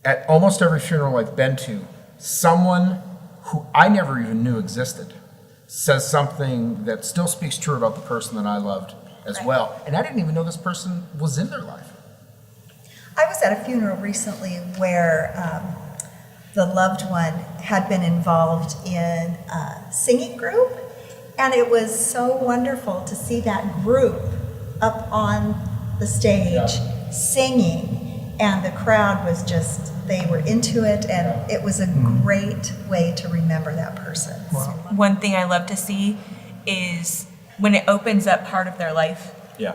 at almost every funeral I've been to, someone who I never even knew existed says something that still speaks true about the person that I loved as well. And I didn't even know this person was in their life. I was at a funeral recently where the loved one had been involved in a singing group, and it was so wonderful to see that group up on the stage singing, and the crowd was just, they were into it, and it was a great way to remember that person. One thing I love to see is when it opens up part of their life, Yeah.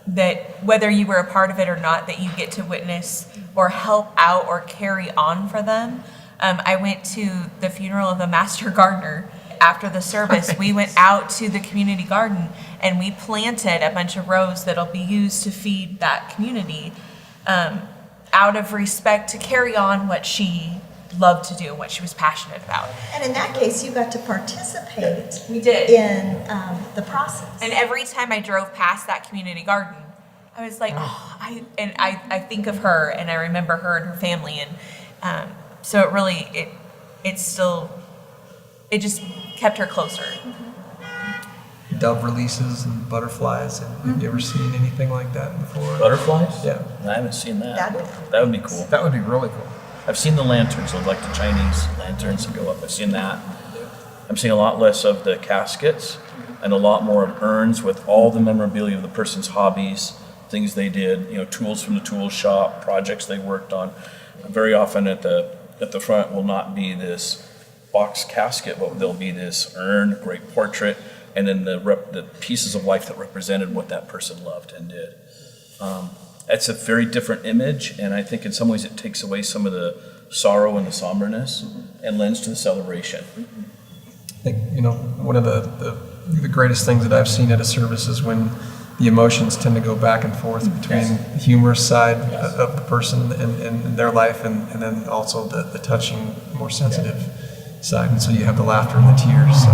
that whether you were a part of it or not, that you get to witness or help out or carry on for them. I went to the funeral of a master gardener. After the service, we went out to the community garden and we planted a bunch of rows that'll be used to feed that community, out of respect to carry on what she loved to do and what she was passionate about. And in that case, you got to participate We did. in the process. And every time I drove past that community garden, I was like, oh, I think of her and I remember her and her family. And so it really, it just kept her closer. Dove releases and butterflies. Have you ever seen anything like that before? Butterflies? Yeah. I haven't seen that. That- That would be cool. That would be really cool. I've seen the lanterns, so like the Chinese lanterns that go up. I've seen that. I'm seeing a lot less of the caskets and a lot more of urns with all the memorabilia of the person's hobbies, things they did, tools from the tool shop, projects they worked on. Very often at the front will not be this box casket, but there'll be this urn, great portrait, and then the pieces of life that represented what that person loved and did. It's a very different image, and I think in some ways it takes away some of the sorrow and the somberness and lends to the celebration. I think, one of the greatest things that I've seen at a service is when the emotions tend to go back and forth between the humorous side of the person and their life, and then also the touching, more sensitive side. And so you have the laughter and the tears. So